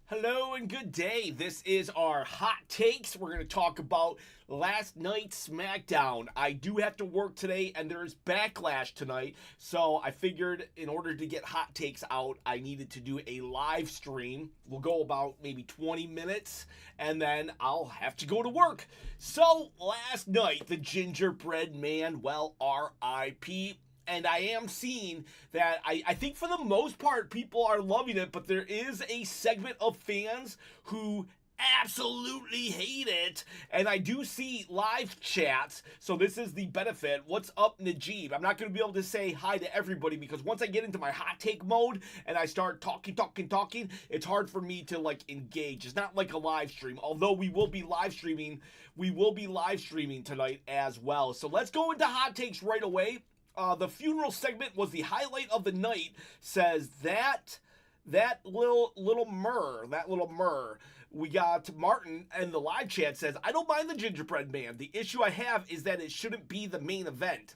Hello and good day. This is our hot takes. We're going to talk about last night's SmackDown. I do have to work today and there's Backlash tonight. So I figured in order to get hot takes out, I needed to do a live stream. We'll go about maybe 20 minutes and then I'll have to go to work. So last night, the Gingerbread Man, well, RIP. And I am seeing that I think for the most part people are loving it, but there is a segment of fans who absolutely hate it. And I do see live chats, so this is the benefit. What's up, Najib? I'm not going to be able to say hi to everybody because once I get into my hot take mode and I start talking, it's hard for me to engage. It's not like a live stream, although we will be live streaming. We will be live streaming tonight as well. So let's go into hot takes right away. The funeral segment was the highlight of the night, says that little myrrh. We got Martin, and the live chat says, I don't mind the Gingerbread Man. The issue I have is that it shouldn't be the main event.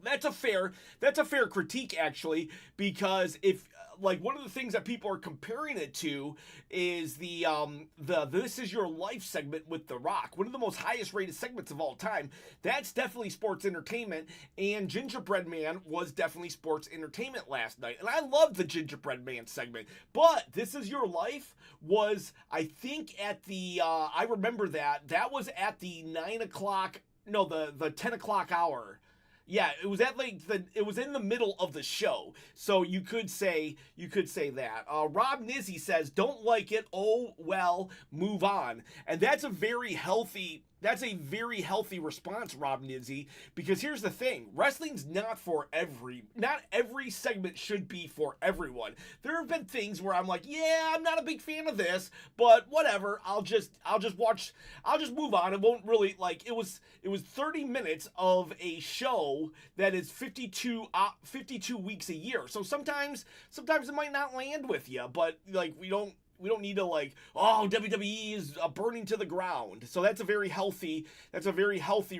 That's a fair critique, actually, because if one of the things that people are comparing it to is the This Is Your Life segment with The Rock, one of the most highest rated segments of all time. That's definitely sports entertainment, and Gingerbread Man was definitely sports entertainment last night, and I loved the Gingerbread Man segment. But This Is Your Life was, I think, at the I remember that was at the 9 o'clock, no, the 10 o'clock hour. Yeah, it was it was in the middle of the show, so you could say that. Rob Nizzy says, "Don't like it. Oh well, move on," and that's a very healthy response, Rob Nizzy, because here's the thing. Wrestling's not every segment should be for everyone. There have been things where I'm like, yeah, I'm not a big fan of this, but whatever, I'll just move on. It won't really, it was 30 minutes of a show that is 52 weeks a year. So sometimes it might not land with you, but we don't need to WWE is burning to the ground. So that's a very healthy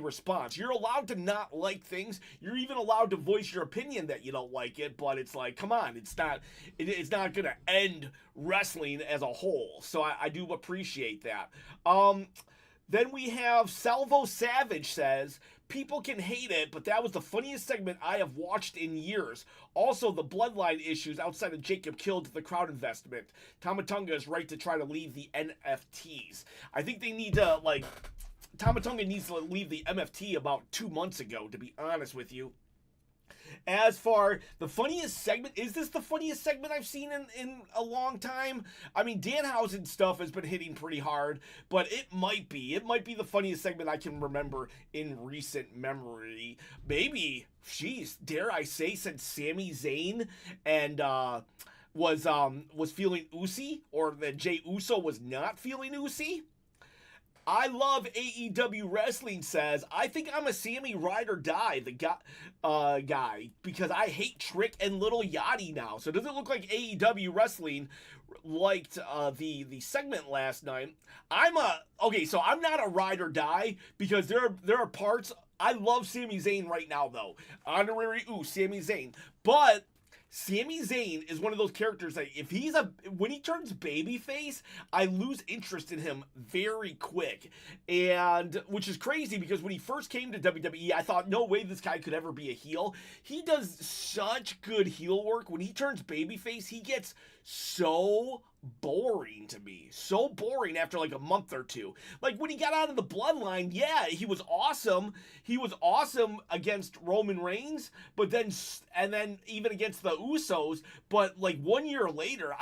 response. You're allowed to not like things. You're even allowed to voice your opinion that you don't like it, but it's come on, it's not gonna end wrestling as a whole. So I do appreciate that. Then we have Salvo Savage says, people can hate it, but that was the funniest segment I have watched in years. Also, the Bloodline issues outside of Jacob killed the crowd investment. Tama Tonga is right to try to leave the NFTs. I think they need to, Tama Tonga needs to leave the MFT about 2 months ago, to be honest with you. As for the funniest segment, is this the funniest segment I've seen in a long time? I mean, Danhausen stuff has been hitting pretty hard, but it might be the funniest segment I can remember in recent memory. Maybe, dare I say, since Sami Zayn and was feeling Usi, or that Jey Uso was not feeling Usi. I love AEW Wrestling says, I think I'm a Sammy Ride or Die guy because I hate Trick and Lil Yachty now. So does it look like AEW Wrestling liked the segment last night? So I'm not a Ride or Die because there are parts. I love Sami Zayn right now though. Honorary Sami Zayn. But Sami Zayn is one of those characters that when he turns babyface, I lose interest in him very quick. And which is crazy because when he first came to WWE, I thought, no way this guy could ever be a heel. He does such good heel work. When he turns babyface, he gets so boring to me. So boring after a month or two. When he got out of the Bloodline, yeah, he was awesome. He was awesome against Roman Reigns, but then even against the Usos, but 1 year later,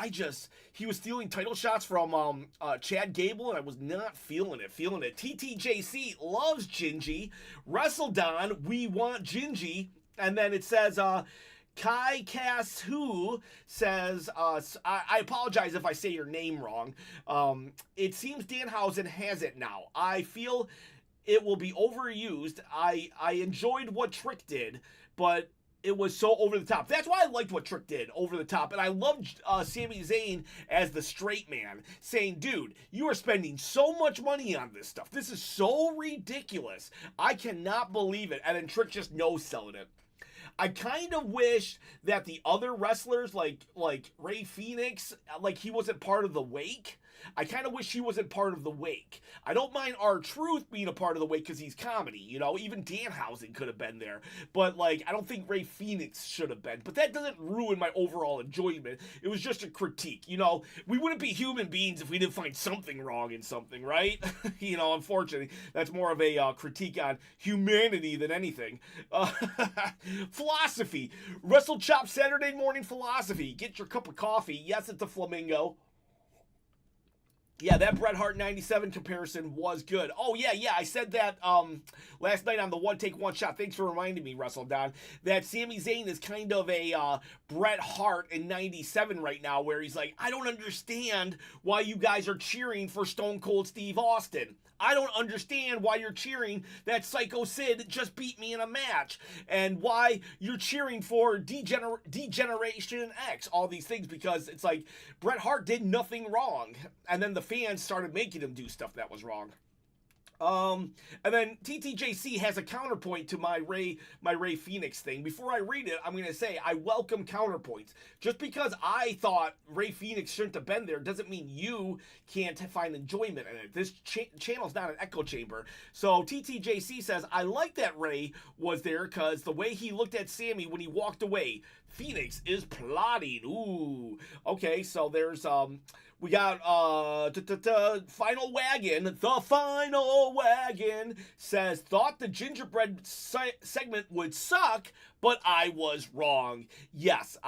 he was stealing title shots from Chad Gable, and I was not feeling it. TTJC loves Gingy. WrestleDon, we want Gingy. And then it says, Kai Cass Who says, I apologize if I say your name wrong. It seems Danhausen has it now. I feel it will be overused. I enjoyed what Trick did, but it was so over the top. That's why I liked what Trick did, over the top. And I loved Sami Zayn as the straight man saying, dude, you are spending so much money on this stuff. This is so ridiculous. I cannot believe it. And then Trick just no-selling it. I kind of wish that the other wrestlers, like Rey Fenix, like he wasn't part of the wake. I kind of wish he wasn't part of the wake. I don't mind R-Truth being a part of the wake because he's comedy, you know. Even Danhausen could have been there. But, like, I don't think Rey Fenix should have been. But that doesn't ruin my overall enjoyment. It was just a critique, you know. We wouldn't be human beings if we didn't find something wrong in something, right? You know, unfortunately, that's more of a critique on humanity than anything. Philosophy. WrestleChop Saturday morning philosophy. Get your cup of coffee. Yes, it's a flamingo. Yeah, that Bret Hart 97 comparison was good. Oh, yeah, I said that last night on the One Take One Shot. Thanks for reminding me, Wrestle Don, that Sami Zayn is kind of a Bret Hart in 97 right now, where he's like, I don't understand why you guys are cheering for Stone Cold Steve Austin. I don't understand why you're cheering that Psycho Sid just beat me in a match, and why you're cheering for Degeneration X, all these things, because it's like Bret Hart did nothing wrong, and then the fans started making him do stuff that was wrong. And then TTJC has a counterpoint to my Rey Fenix thing. Before I read it, I'm going to say I welcome counterpoints. Just because I thought Rey Fenix shouldn't have been there doesn't mean you can't find enjoyment in it. This channel's not an echo chamber. So TTJC says, I like that Rey was there because the way he looked at Sami when he walked away. Phoenix is plotting. Ooh. Okay, so there's we got Final Wagon. The Final Wagon says, thought the gingerbread segment would suck, but I was wrong. Yes,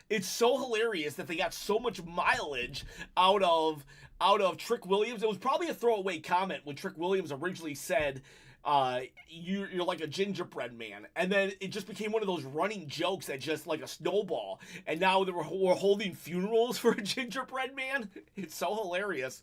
it's so hilarious that they got so much mileage out of Trick Williams. It was probably a throwaway comment when Trick Williams originally said, you're like a gingerbread man, and then it just became one of those running jokes that just like a snowball, and now we're holding funerals for a gingerbread man. It's so hilarious.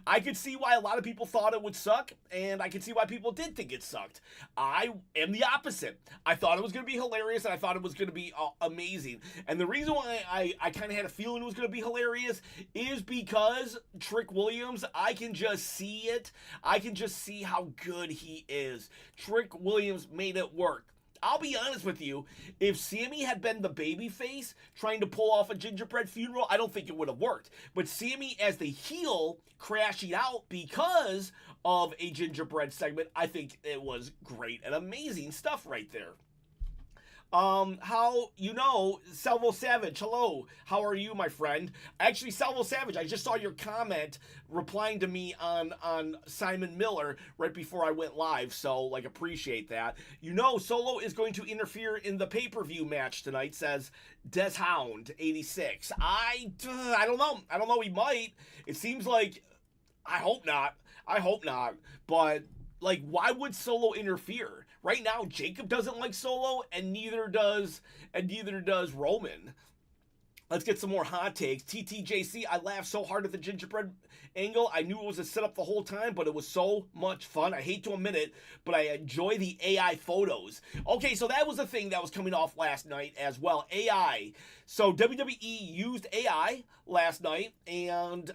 I could see why a lot of people thought it would suck, and I could see why people did think it sucked. I am the opposite. I thought it was going to be hilarious, and I thought it was going to be amazing. And the reason why I kind of had a feeling it was going to be hilarious is because Trick Williams, I can just see it. I can just see how good he is. Trick Williams made it work. I'll be honest with you, if Sami had been the babyface trying to pull off a gingerbread funeral, I don't think it would have worked. But Sami as the heel crashing out because of a gingerbread segment, I think it was great and amazing stuff right there. Salvo Savage, hello, how are you, my friend? Actually, Salvo Savage, I just saw your comment replying to me on Simon Miller right before I went live, so, appreciate that. Solo is going to interfere in the pay-per-view match tonight, says Deshound 86. I don't know, he might. It seems like, I hope not, but, why would Solo interfere? Right now, Jacob doesn't like Solo, and neither does Roman. Let's get some more hot takes. TTJC, I laughed so hard at the gingerbread angle. I knew it was a setup the whole time, but it was so much fun. I hate to admit it, but I enjoy the AI photos. Okay, so that was the thing that was coming off last night as well. AI. So WWE used AI last night, and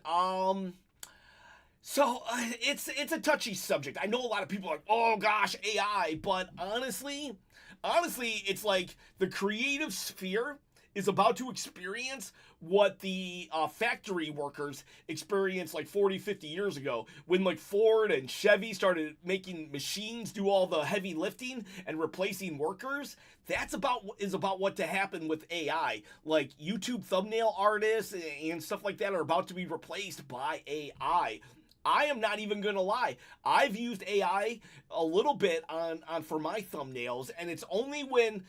So it's a touchy subject. I know a lot of people are like, oh gosh, AI, but honestly, it's like the creative sphere is about to experience what the factory workers experienced 40, 50 years ago when Ford and Chevy started making machines do all the heavy lifting and replacing workers. That's about what to happen with AI. YouTube thumbnail artists and stuff like that are about to be replaced by AI. I am not even gonna lie. I've used AI a little bit on for my thumbnails, and it's only when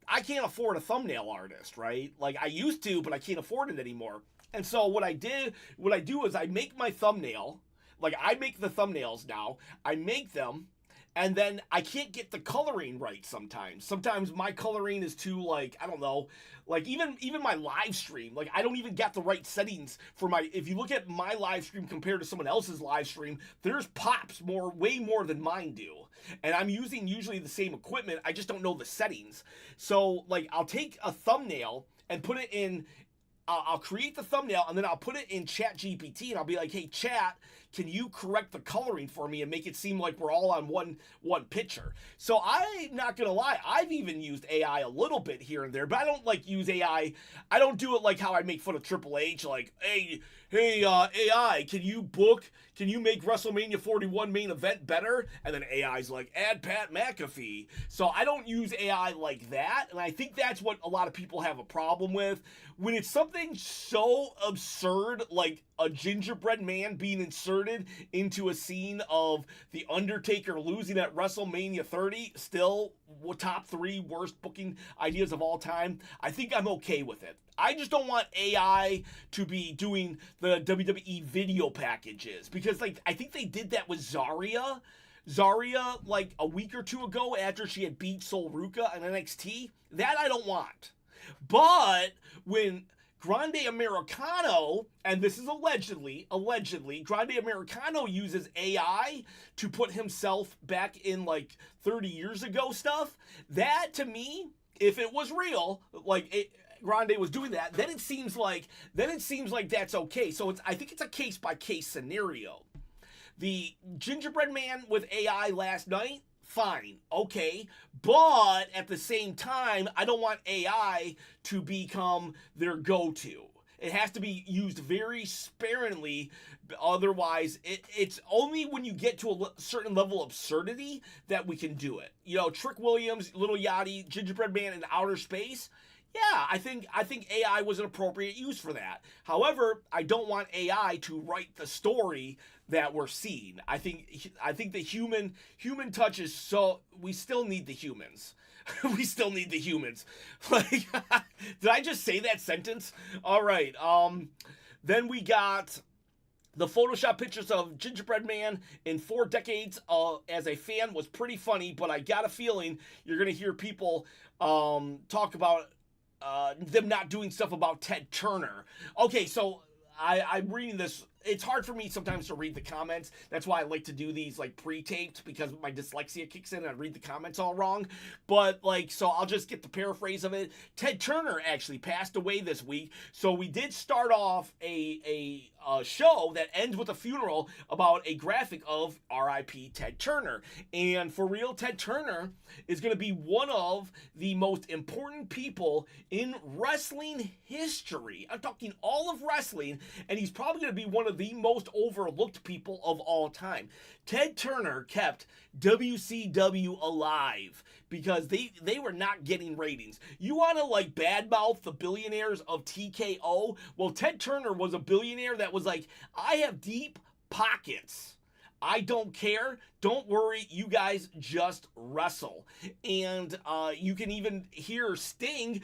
I can't afford a thumbnail artist, right? I used to, but I can't afford it anymore. And so what I do is I make my thumbnail. I make the thumbnails now. I make them, and then I can't get the coloring right sometimes. Sometimes my coloring is too I don't know. Even my live stream, I don't even get the right settings for if you look at my live stream compared to someone else's live stream, there's pops way more than mine do. And I'm using usually the same equipment, I just don't know the settings. So I'll take a thumbnail and put it in I'll create the thumbnail and then I'll put it in Chat GPT and I'll be like, hey, Chat, can you correct the coloring for me and make it seem like we're all on one picture? So I'm not gonna lie, I've even used AI a little bit here and there, but I don't like use AI. I don't do it like how I make fun of Triple H, like, hey, AI, can you make WrestleMania 41 main event better? And then AI's like, add Pat McAfee. So I don't use AI like that, and I think that's what a lot of people have a problem with. When it's something so absurd, like a gingerbread man being inserted into a scene of The Undertaker losing at WrestleMania 30, still top 3 worst booking ideas of all time, I think I'm okay with it. I just don't want AI to be doing the WWE video packages, because like I think they did that with Zarya like a week or two ago after she had beat Sol Ruca in NXT. That I don't want. But when Grande Americano, and this is allegedly, Grande Americano uses AI to put himself back in like 30 years ago stuff, that to me, if it was real, Grande was doing that, then it seems like that's okay. So I think it's a case by case scenario. The Gingerbread Man with AI last night, fine, okay, but at the same time, I don't want AI to become their go-to. It has to be used very sparingly. Otherwise, it's only when you get to a certain level of absurdity that we can do it. You know, Trick Williams, Lil Yachty, Gingerbread Man in outer space. Yeah, I think AI was an appropriate use for that. However, I don't want AI to write the story that we're seeing. I think the human touch is so. We still need the humans. We still need the humans. Like, did I just say that sentence? All right. Then we got the Photoshop pictures of Gingerbread Man in 4 decades as a fan was pretty funny, but I got a feeling you're gonna hear people talk about them not doing stuff about Ted Turner. Okay, so I'm reading this. It's hard for me sometimes to read the comments. That's why I like to do these like pre-taped, because my dyslexia kicks in and I read the comments all wrong. But so I'll just get the paraphrase of it. Ted Turner actually passed away this week. So we did start off a show that ends with a funeral about a graphic of R.I.P. Ted Turner. And for real, Ted Turner is going to be one of the most important people in wrestling history. I'm talking all of wrestling, and he's probably going to be one of the most overlooked people of all time. Ted Turner kept WCW alive because they were not getting ratings. You want to like badmouth the billionaires of TKO? Well, Ted Turner was a billionaire that was like, I have deep pockets. I don't care. Don't worry. You guys just wrestle. And you can even hear Sting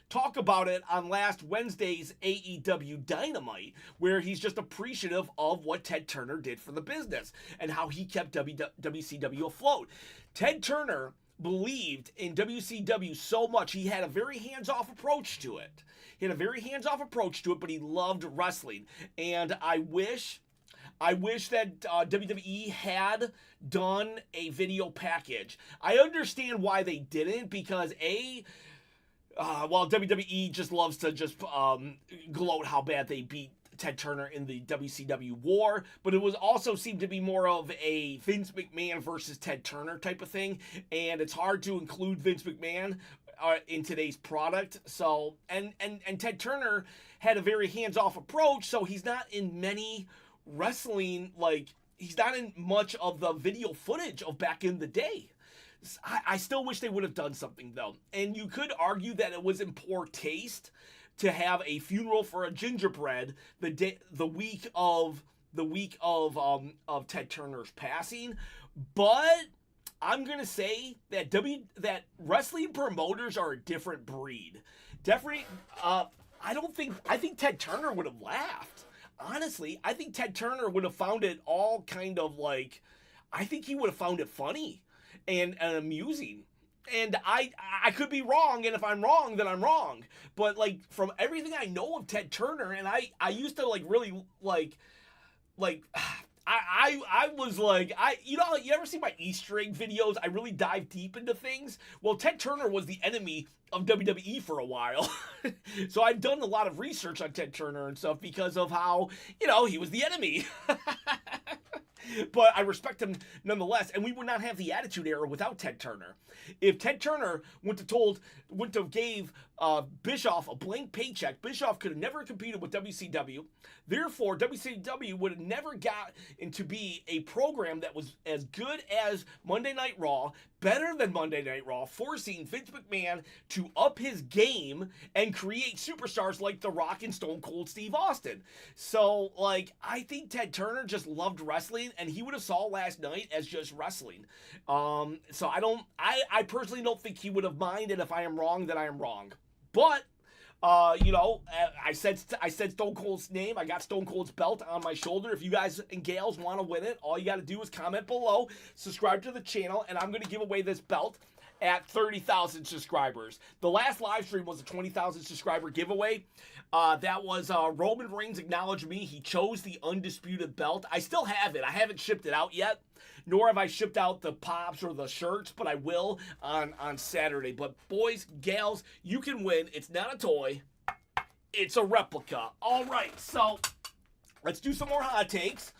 talk about it on last Wednesday's AEW Dynamite, where he's just appreciative of what Ted Turner did for the business and how he kept WCW afloat. Ted Turner believed in WCW so much, he had a very hands-off approach to it. But he loved wrestling. And I wish that WWE had done a video package. I understand why they didn't, because WWE just loves to just gloat how bad they beat Ted Turner in the WCW war, but it was also seemed to be more of a Vince McMahon versus Ted Turner type of thing, and it's hard to include Vince McMahon in today's product. So, and Ted Turner had a very hands-off approach, so he's not in many wrestling, he's not in much of the video footage of back in the day. I still wish they would have done something though, and you could argue that it was in poor taste to have a funeral for a gingerbread the week of Ted Turner's passing. But I'm gonna say that that wrestling promoters are a different breed. Definitely, I think Ted Turner would have laughed. Honestly, I think Ted Turner would have found it all kind of I think he would have found it funny and amusing. And I could be wrong, and if I'm wrong, then I'm wrong. But from everything I know of Ted Turner, and I used to really I was like, you ever see my Easter egg videos? I really dive deep into things. Well, Ted Turner was the enemy of WWE for a while. So I've done a lot of research on Ted Turner and stuff because of how, he was the enemy. But I respect him nonetheless, and we would not have the Attitude Era without Ted Turner. If Ted Turner wouldn't have gave Bischoff a blank paycheck, Bischoff could have never competed with WCW. Therefore, WCW would have never got into be a program that was as good as Monday Night Raw, better than Monday Night Raw, forcing Vince McMahon to up his game and create superstars like The Rock and Stone Cold Steve Austin. So, I think Ted Turner just loved wrestling, and he would have saw last night as just wrestling. So I personally don't think he would have minded. If I am wrong, then I am wrong. But, I said Stone Cold's name. I got Stone Cold's belt on my shoulder. If you guys and gals want to win it, all you got to do is comment below, subscribe to the channel, and I'm going to give away this belt at 30,000 subscribers. The last live stream was a 20,000 subscriber giveaway. That was Roman Reigns acknowledged me. He chose the undisputed belt. I still have it. I haven't shipped it out yet, nor have I shipped out the pops or the shirts, but I will on Saturday. But boys, gals, you can win. It's not a toy. It's a replica. All right, so let's do some more hot takes.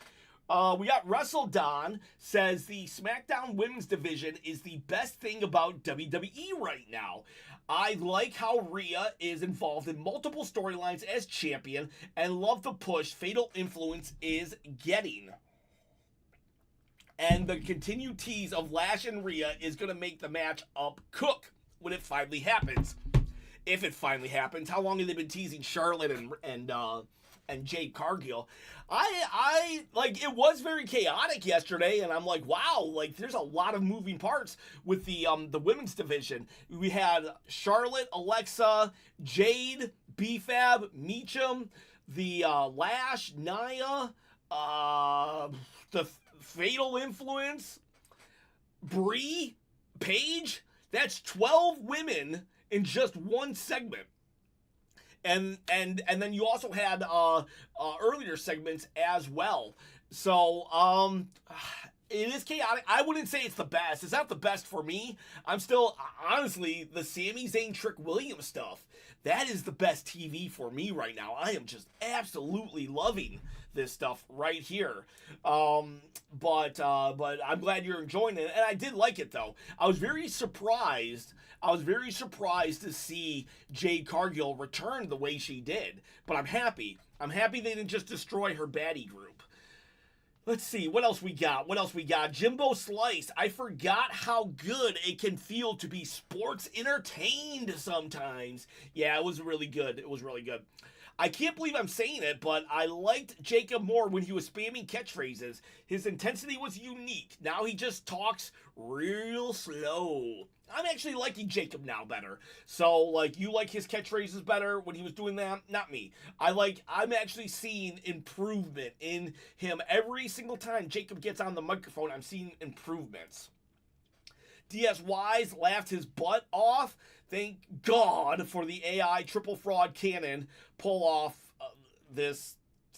We got Wrestle Don says the SmackDown women's division is the best thing about WWE right now. I like how Rhea is involved in multiple storylines as champion and love the push Fatal Influence is getting. And the continued tease of Lash and Rhea is going to make the match up cook when it finally happens. If it finally happens. How long have they been teasing Charlotte and Jade Cargill? It was very chaotic yesterday, and I'm like, wow, there's a lot of moving parts with the women's division. We had Charlotte, Alexa, Jade, B-Fab, Meacham, the Lash, Nia, the Fatal Influence, Brie, Paige. That's 12 women in just one segment. And then you also had earlier segments as well. So it is chaotic. I wouldn't say it's the best. It's not the best for me. I'm still, honestly, the Sami Zayn Trick Williams stuff. That is the best TV for me right now. I am just absolutely loving this stuff right here. But I'm glad you're enjoying it. And I did like it, though. I was very surprised to see Jade Cargill return the way she did. But I'm happy. I'm happy they didn't just destroy her baddie group. Let's see, what else we got? Jimbo Slice. I forgot how good it can feel to be sports entertained sometimes. Yeah, it was really good. I can't believe I'm saying it, but I liked Jacob more when he was spamming catchphrases. His intensity was unique. Now he just real slow. I'm actually liking Jacob now better. So, you like his catchphrases better when he was doing that? Not me. I'm actually seeing improvement in him. Every single time Jacob gets on the microphone, I'm seeing improvements. DS Wise laughed his butt off. Thank God for the AI triple fraud cannon pull off this.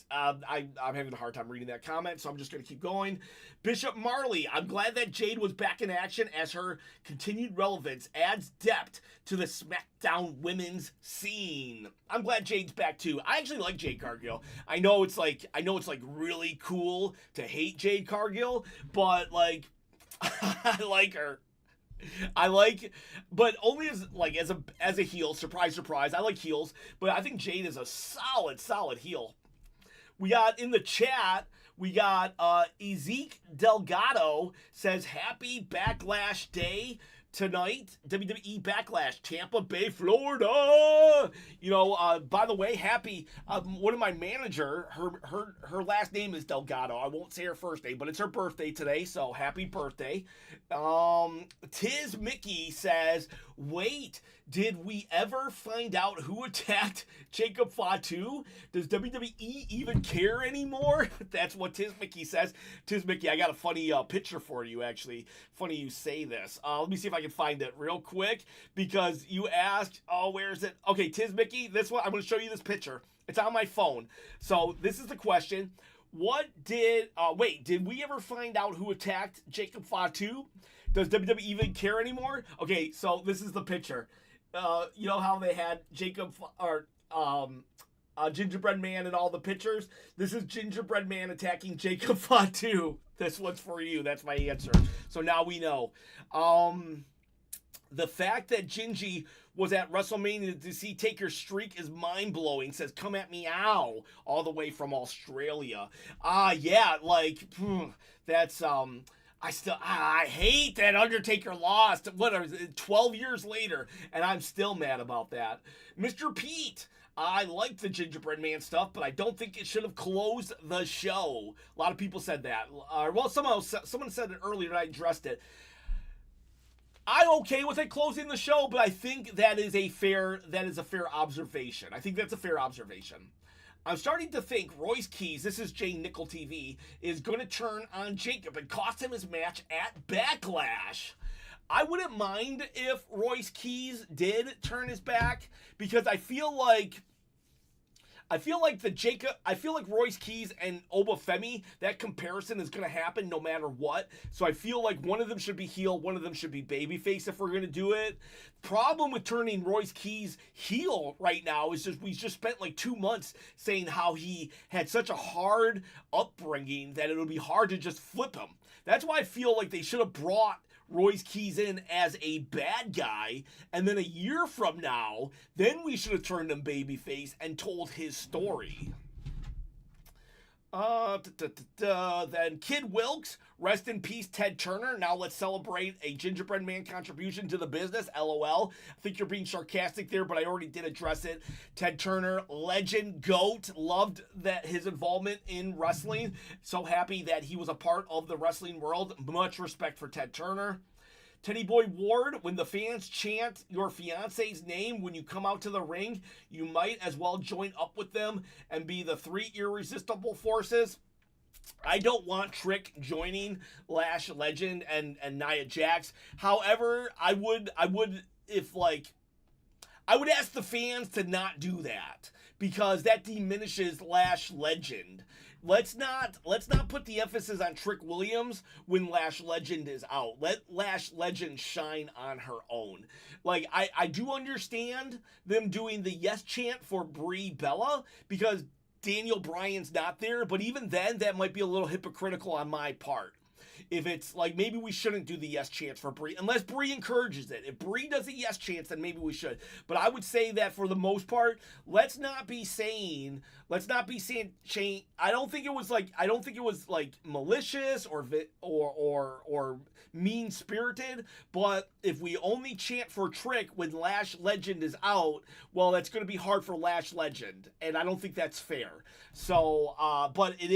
I'm having a hard time reading that comment, so I'm just going to keep going. Bishop Marley, I'm glad that Jade was back in action as her continued relevance adds depth to the SmackDown women's scene. I'm glad Jade's back too. I actually like Jade Cargill. I know it's really cool to hate Jade Cargill, but I like her. But only as a heel. Surprise, surprise. I like heels, but I think Jade is a solid heel. We got in the chat, Ezek Delgado says, happy Backlash Day tonight. WWE Backlash, Tampa Bay, Florida. By the way, happy, one of my manager, her last name is Delgado. I won't say her first name, but it's her birthday today, so happy birthday. Tiz Mickey says, wait, did we ever find out who attacked Jacob Fatu? Does WWE even care anymore? That's what Tiz Mickey says. Tiz Mickey, I got a funny picture for you, actually. Funny you say this. Let me see if I can find it real quick, because you asked, where is it? Okay, Tiz Mickey, this one, I'm going to show you this picture. It's on my phone. So this is the question. Did we ever find out who attacked Jacob Fatu? Does WWE even care anymore? Okay, so this is the picture. You know how they had Gingerbread Man in all the pictures? This is Gingerbread Man attacking Jacob Fatu. This one's for you. That's my answer. So now we know. The fact that Gingy was at WrestleMania to see Taker's streak is mind-blowing. Says, come at me, ow. All the way from Australia. Yeah, like, that's, I hate that Undertaker lost, 12 years later, and I'm still mad about that. Mr. Pete, I like the Gingerbread Man stuff, but I don't think it should have closed the show. A lot of people said that. Well, someone said it earlier, and I addressed it. I'm okay with it closing the show, but I think that is a fair observation. I think that's a fair observation. I'm starting to think Royce Keys, this is Jay Nickel TV, is going to turn on Jacob and cost him his match at Backlash. I wouldn't mind if Royce Keys did turn his back, because I feel like Royce Keys and Obafemi, that comparison is going to happen no matter what. So I feel like one of them should be heel, one of them should be babyface if we're going to do it. Problem with turning Royce Keys heel right now is just we just spent like 2 months saying how he had such a hard upbringing that it'll be hard to just flip him. That's why I feel like they should have brought Royce Keys in as a bad guy, and then a year from now, then we should have turned him babyface and told his story. Then Kid Wilkes, rest in peace, Ted Turner. Now let's celebrate a Gingerbread Man contribution to the business. LOL. I think you're being sarcastic there, but I already did address it. Ted Turner, legend, GOAT. Loved that his involvement in wrestling. So happy that he was a part of the wrestling world. Much respect for Ted Turner. Teddy Boy Ward, when the fans chant your fiance's name when you come out to the ring, you might as well join up with them and be the 3 irresistible forces. I don't want Trick joining Lash Legend and Nia Jax. However, I would ask the fans to not do that, because that diminishes Lash Legend. Let's not put the emphasis on Trick Williams when Lash Legend is out. Let Lash Legend shine on her own. Like, I do understand them doing the yes chant for Brie Bella because Daniel Bryan's not there, but even then, that might be a little hypocritical on my part. If it's like, maybe we shouldn't do the yes chance for Brie, unless Brie encourages it. If Brie does a yes chance, then maybe we should. But I would say that for the most part, let's not be saying I don't think it was like malicious or mean spirited. But if we only chant for Trick when Lash Legend is out, well, that's going to be hard for Lash Legend, and I don't think that's fair. So, but it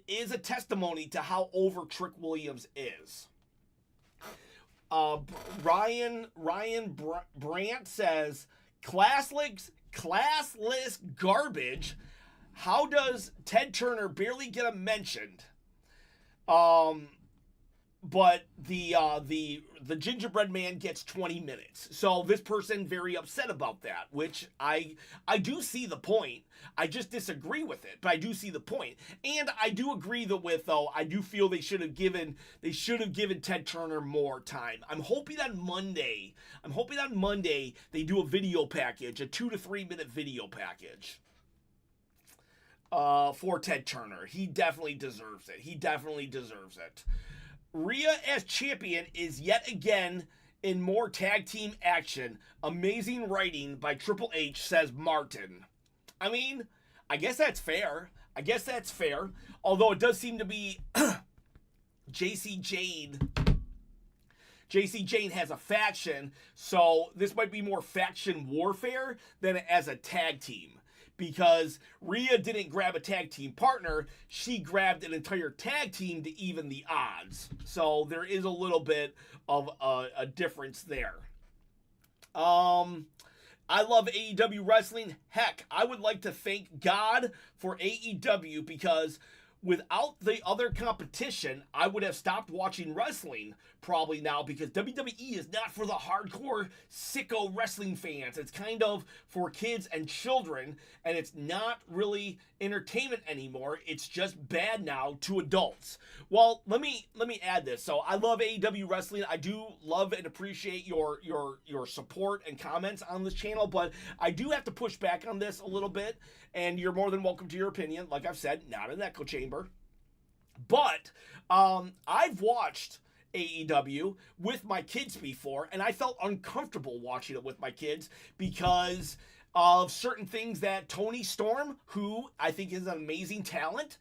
is a testimony to how over Trick Williams is. Ryan Brandt says, classless garbage. How does Ted Turner barely get a mentioned? But the Gingerbread Man gets 20 minutes. So this person very upset about that, which I do see the point. I just disagree with it, but I do see the point. And I do agree I do feel they should have given Ted Turner more time. I'm hoping on Monday they do a video package, a 2 to 3 minute video package. For Ted Turner. He definitely deserves it. Rhea as champion is yet again in more tag team action. Amazing writing by Triple H, says Martin. I mean, I guess that's fair. Although it does seem to be JC Jane has a faction, so this might be more faction warfare than as a tag team. Because Rhea didn't grab a tag team partner, she grabbed an entire tag team to even the odds. So there is a little bit of a difference there. I love AEW wrestling. Heck, I would like to thank God for AEW, because without the other competition, I would have stopped watching wrestling probably now, because WWE is not for the hardcore sicko wrestling fans. It's kind of for kids and children, and it's not really entertainment anymore. It's just bad now to adults. Well, let me add this. So I love AEW wrestling. I do love and appreciate your support and comments on this channel, but I do have to push back on this a little bit, and you're more than welcome to your opinion. Like I've said, not an echo chamber. But I've watched AEW with my kids before, and I felt uncomfortable watching it with my kids because of certain things that Toni Storm, who I think is an amazing talent,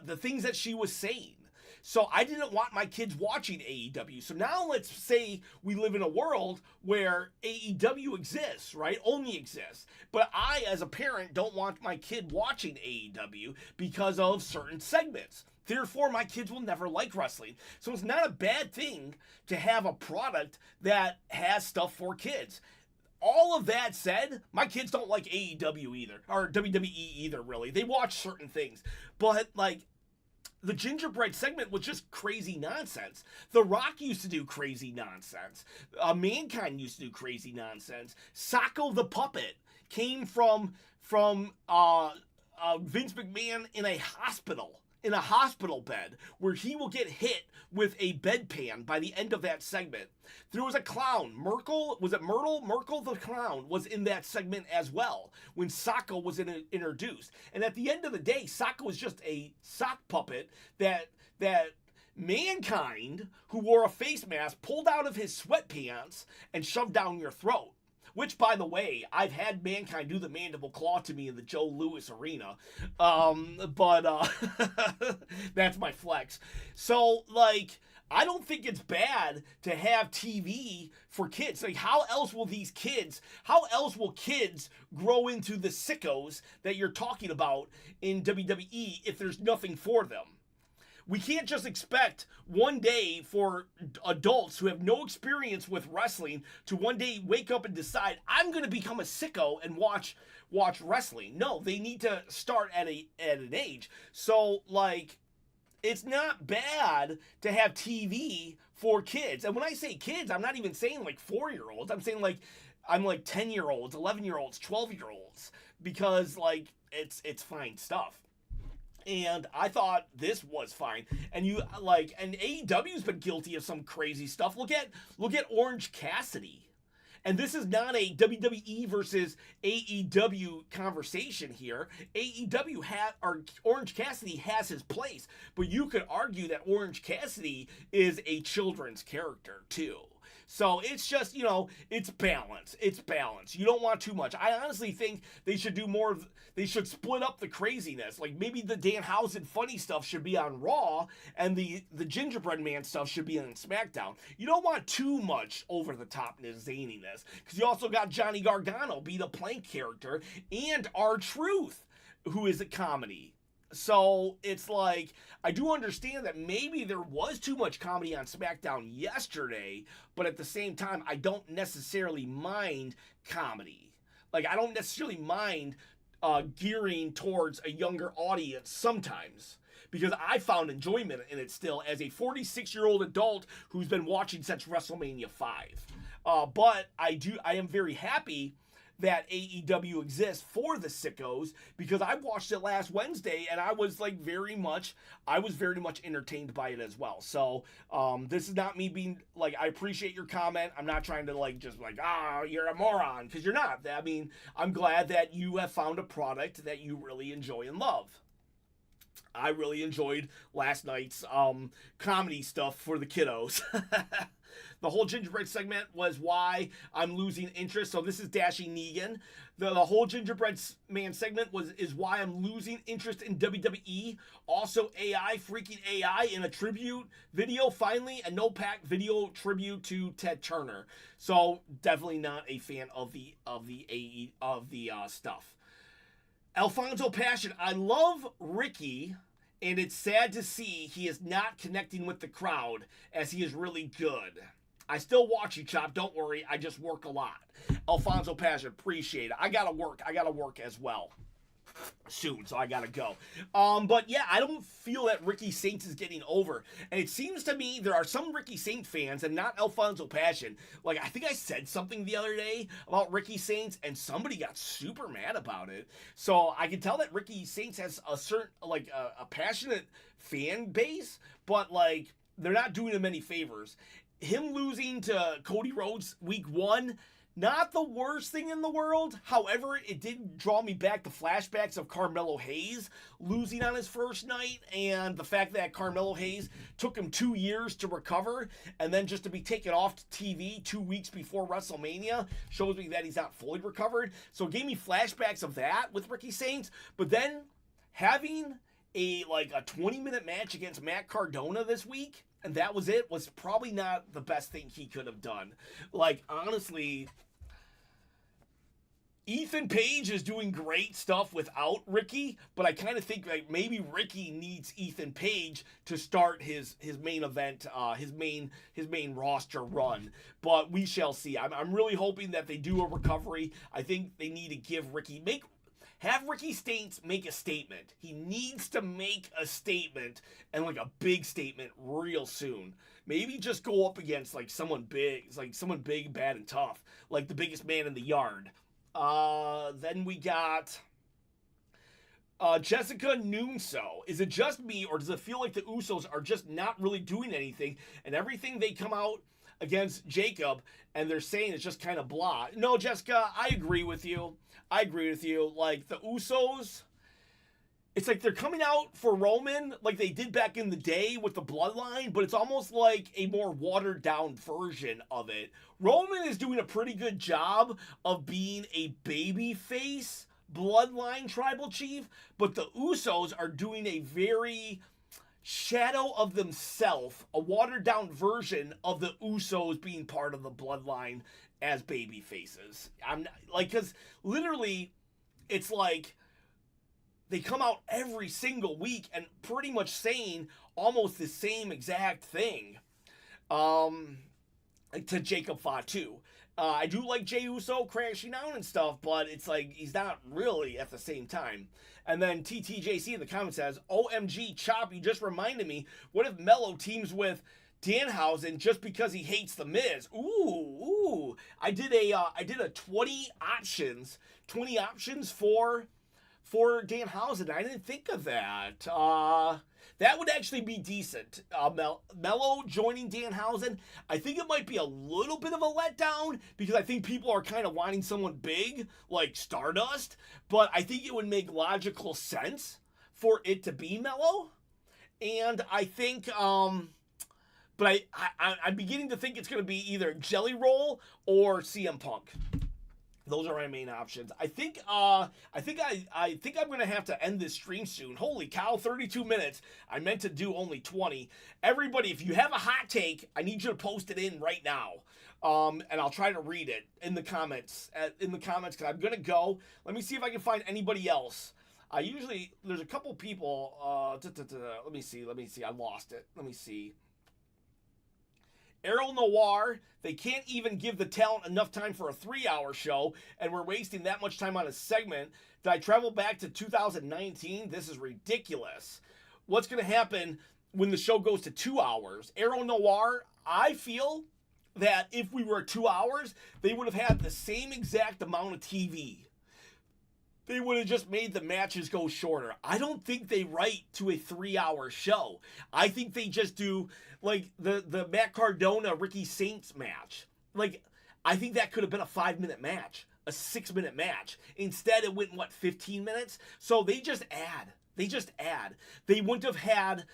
the things that she was saying. So I didn't want my kids watching AEW. So now let's say we live in a world where AEW exists, right? Only exists. But I, as a parent, don't want my kid watching AEW because of certain segments. Therefore, my kids will never like wrestling. So it's not a bad thing to have a product that has stuff for kids. All of that said, my kids don't like AEW either, or WWE either, really. They watch certain things. But, like, the Gingerbread segment was just crazy nonsense. The Rock used to do crazy nonsense. Mankind used to do crazy nonsense. Socko the Puppet came from Vince McMahon in a hospital bed, where he will get hit with a bedpan by the end of that segment. There was a clown. Merkel the clown was in that segment as well when Socko was introduced. And at the end of the day, Socko was just a sock puppet that Mankind, who wore a face mask, pulled out of his sweatpants and shoved down your throat. Which, by the way, I've had Mankind do the mandible claw to me in the Joe Louis Arena. But that's my flex. So, like, I don't think it's bad to have TV for kids. Like, how else will kids grow into the sickos that you're talking about in WWE if there's nothing for them? We can't just expect one day for adults who have no experience with wrestling to one day wake up and decide, I'm going to become a sicko and watch wrestling. No, they need to start at an age. So, like, it's not bad to have TV for kids. And when I say kids, I'm not even saying like 4-year-olds. I'm saying like 10-year-olds, 11-year-olds, 12-year-olds, because like it's fine stuff. And I thought this was fine. And AEW's been guilty of some crazy stuff. Look at Orange Cassidy. And this is not a WWE versus AEW conversation here. Orange Cassidy has his place, but you could argue that Orange Cassidy is a children's character too. So it's just, it's balance. It's balance. You don't want too much. I honestly think they should do more. They should split up the craziness. Like, maybe the Danhausen funny stuff should be on Raw, and the Gingerbread Man stuff should be on SmackDown. You don't want too much over-the-topness zaniness, because you also got Johnny Gargano be the Plank character, and R-Truth, who is a comedy. So it's like, I do understand that maybe there was too much comedy on SmackDown yesterday, but at the same time, I don't necessarily mind comedy. Like, I don't necessarily mind gearing towards a younger audience sometimes, because I found enjoyment in it still as a 46-year-old adult who's been watching since WrestleMania 5. But I am very happy that AEW exists for the sickos, because I watched it last Wednesday and I was very much entertained by it as well. So this is not me being like, I appreciate your comment. I'm not trying to you're a moron, because you're not. I mean, I'm glad that you have found a product that you really enjoy and love. I really enjoyed last night's comedy stuff for the kiddos. The whole Gingerbread segment was why I'm losing interest. So this is Dashie Negan. The whole Gingerbread Man segment is why I'm losing interest in WWE. Also, freaking AI in a tribute video finally, a no-pack video tribute to Ted Turner. So definitely not a fan of the stuff. Alfonso Passion. I love Ricky, and it's sad to see he is not connecting with the crowd, as he is really good. I still watch you, Chop. Don't worry. I just work a lot. Alfonso Passion, appreciate it. I gotta work as well. soon, so I gotta go. But yeah, I don't feel that Ricky Saints is getting over. And it seems to me there are some Ricky Saints fans, and not Alfonso Passion. Like, I think I said something the other day about Ricky Saints, and somebody got super mad about it. So I can tell that Ricky Saints has a certain, like, a passionate fan base, but, like, they're not doing him any favors. Him losing to Cody Rhodes week 1, not the worst thing in the world. However, it did draw me back to flashbacks of Carmelo Hayes losing on his first night, and the fact that Carmelo Hayes took him 2 years to recover, and then just to be taken off TV 2 weeks before WrestleMania shows me that he's not fully recovered. So it gave me flashbacks of that with Ricky Saints. But then having a 20-minute match against Matt Cardona this week, and that was it, was probably not the best thing he could have done. Like, honestly, Ethan Page is doing great stuff without Ricky, but I kind of think like maybe Ricky needs Ethan Page to start his main event, his main roster run. But we shall see. I'm really hoping that they do a recovery. I think they need to give Ricky have Ricky Saints make a statement. He needs to make a statement, and like a big statement real soon. Maybe just go up against like someone big, bad and tough, like the biggest man in the yard. Then we got Jessica Nunso. Is it just me, or does it feel like the Usos are just not really doing anything, and everything they come out against Jacob and they're saying it's just kind of blah? No, Jessica, I agree with you. Like, the Usos, it's like they're coming out for Roman like they did back in the day with the Bloodline, but it's almost like a more watered down version of it. Roman is doing a pretty good job of being a babyface Bloodline tribal chief, but the Usos are doing a very shadow of themselves, a watered down version of the Usos being part of the Bloodline as baby faces. I'm not, like, because literally it's like they come out every single week and pretty much saying almost the same exact thing to Jacob Fatu. I do like Jey Uso crashing out and stuff, but it's like he's not really at the same time. And then TTJC in the comments says, OMG, Chop, you just reminded me, what if Mello teams with Danhausen just because he hates the Miz? Ooh. I did a 20 options for Danhausen. I didn't think of that. That would actually be decent. Mello joining Danhausen, I think it might be a little bit of a letdown because I think people are kind of wanting someone big like Stardust, but I think it would make logical sense for it to be Mello. And I think, but I'm beginning to think it's going to be either Jelly Roll or CM Punk. Those are my main options. I think I'm going to have to end this stream soon. Holy cow, 32 minutes. I meant to do only 20. Everybody, if you have a hot take, I need you to post it in right now. And I'll try to read it in the comments. Because I'm going to go. Let me see if I can find anybody else. There's a couple people. Let me see. I lost it. Let me see. Errol Noir, they can't even give the talent enough time for a 3-hour show, and we're wasting that much time on a segment. Did I travel back to 2019? This is ridiculous. What's going to happen when the show goes to 2 hours? Errol Noir, I feel that if we were 2 hours, they would have had the same exact amount of TV. They would have just made the matches go shorter. I don't think they write to a 3-hour show. I think they just do like the Matt Cardona Ricky Saints match. Like, I think that could have been a 5-minute match, a 6-minute match. Instead, it went 15 minutes. So they just add. They wouldn't have had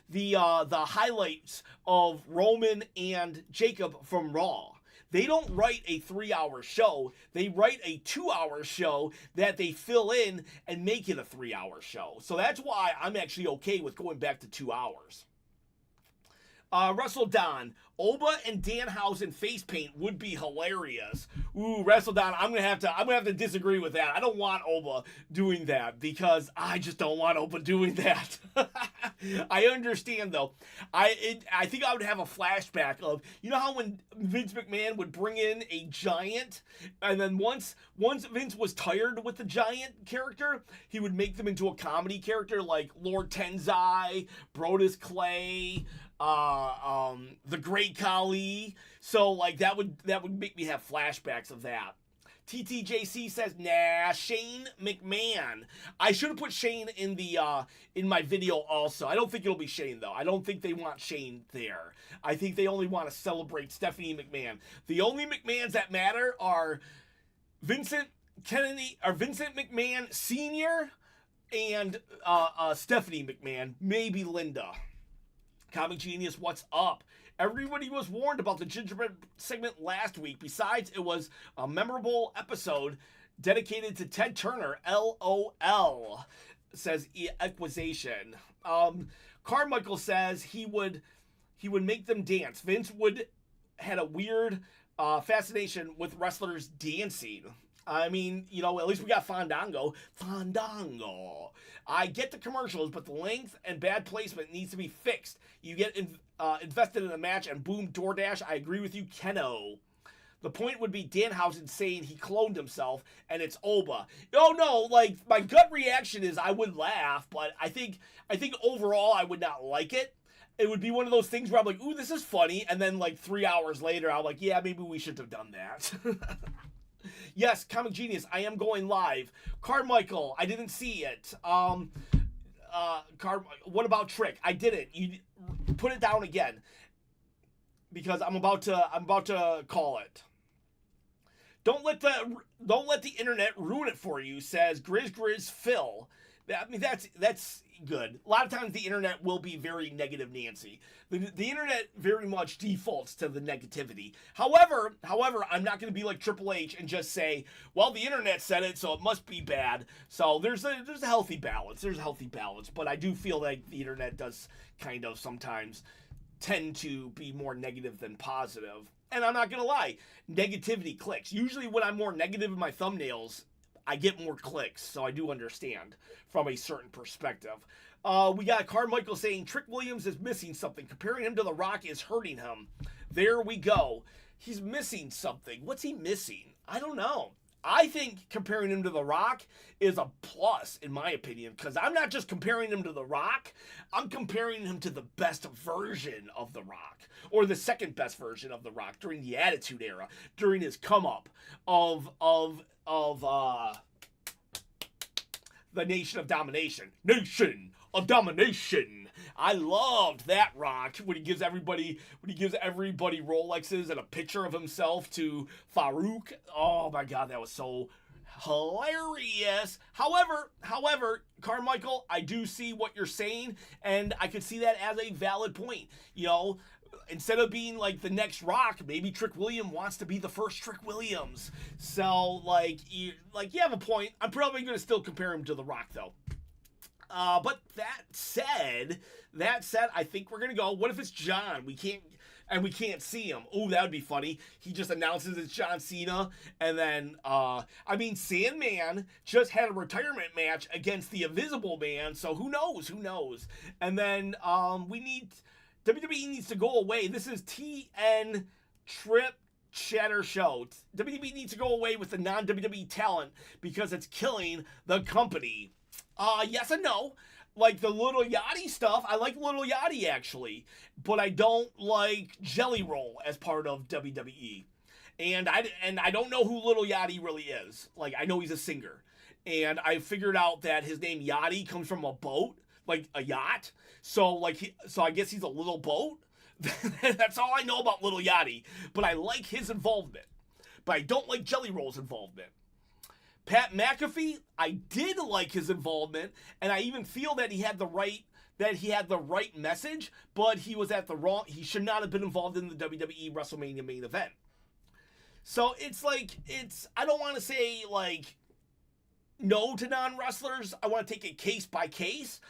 the highlights of Roman and Jacob from Raw. They don't write a 3-hour show. They write a 2-hour show that they fill in and make it a 3-hour show. So that's why I'm actually okay with going back to 2 hours. Wrestle Don, Oba and Danhausen face paint would be hilarious. Ooh, WrestleDown, I'm gonna have to disagree with that. I don't want Oba doing that because I just don't want Oba doing that. I understand though. I think I would have a flashback of, you know how when Vince McMahon would bring in a giant, and then once Vince was tired with the giant character, he would make them into a comedy character like Lord Tenzai, Brodus Clay, the Great Khali. So like that would make me have flashbacks of that. TTJC says, nah, Shane McMahon. I should have put Shane in the in my video also. I don't think it'll be Shane though. I don't think they want Shane there. I think they only want to celebrate Stephanie McMahon. The only McMahons that matter are Vincent McMahon Sr. and Stephanie McMahon, maybe Linda. Comic Genius, what's up? Everybody was warned about the Gingerbread segment last week. Besides, it was a memorable episode dedicated to Ted Turner. LOL, says Equization. Carmichael says he would make them dance. Vince had a weird fascination with wrestlers dancing. I mean, you know, at least we got Fandango. I get the commercials, but the length and bad placement needs to be fixed. You get invested in a match and boom, DoorDash. I agree with you, Keno. The point would be Danhausen saying he cloned himself and it's Oba. Oh no, like my gut reaction is I would laugh, but I think overall I would not like it. It would be one of those things where I'm like, ooh, this is funny, and then like 3 hours later I'm like, yeah, maybe we shouldn't have done that. Yes, Comic Genius, I am going live. Carmichael, I didn't see it. What about Trick? I didn't. You put it down again because I'm about to call it. Don't let the internet ruin it for you, says Grizz Phil. I mean, that's good. A lot of times the internet will be very negative Nancy. The internet very much defaults to the negativity. However, I'm not going to be like Triple H and just say, well, the internet said it, so it must be bad. So there's a healthy balance. There's a healthy balance. But I do feel like the internet does kind of sometimes tend to be more negative than positive. And I'm not going to lie, negativity clicks. Usually when I'm more negative in my thumbnails, I get more clicks, so I do understand from a certain perspective. We got Carmichael saying Trick Williams is missing something. Comparing him to The Rock is hurting him. There we go. He's missing something. What's he missing? I don't know. I think comparing him to The Rock is a plus, in my opinion, because I'm not just comparing him to The Rock. I'm comparing him to the best version of The Rock, or the second best version of The Rock during the Attitude Era, during his come-up of the Nation of Domination. Nation of Domination. I loved that Rock when he gives everybody Rolexes and a picture of himself to Farouk. Oh my God, that was so hilarious. However, Carmichael, I do see what you're saying, and I could see that as a valid point. You know, instead of being like the next Rock, maybe Trick Williams wants to be the first Trick Williams. So you have a point. I'm probably going to still compare him to The Rock though. But that said, I think we're going to go. What if it's John? We can't see him. Oh, that would be funny. He just announces it's John Cena. And then, Sandman just had a retirement match against the Invisible Man. So who knows? And then, WWE needs to go away. This is TN Trip Chatter Show. WWE needs to go away with the non-WWE talent because it's killing the company. Yes and no. Like the Lil Yachty stuff, I like Lil Yachty actually, but I don't like Jelly Roll as part of WWE. And I don't know who Lil Yachty really is. Like, I know he's a singer. And I figured out that his name Yachty comes from a boat, like a yacht. So I guess he's a little boat. That's all I know about Lil Yachty. But I like his involvement. But I don't like Jelly Roll's involvement. Pat McAfee, I did like his involvement, and I even feel that he had the right message, but he he should not have been involved in the WWE WrestleMania main event. So I don't want to say no to non-wrestlers. I want to take it case by case,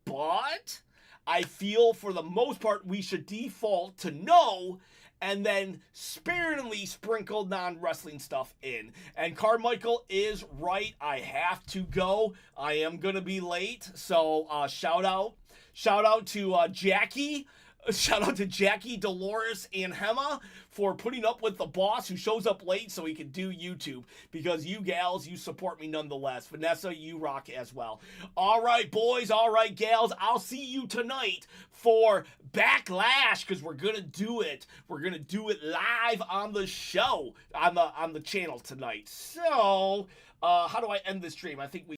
but I feel for the most part we should default to no, and then sparingly sprinkle non-wrestling stuff in. And Carmichael is right. I have to go. I am going to be late. So shout out to Jackie. Shout out to Jackie, Dolores, and Hema for putting up with the boss who shows up late so he can do YouTube. Because you gals, you support me nonetheless. Vanessa, you rock as well. All right, boys. All right, gals. I'll see you tonight for Backlash because we're going to do it. We're going to do it live on the show, on the channel tonight. So, how do I end this stream? I think we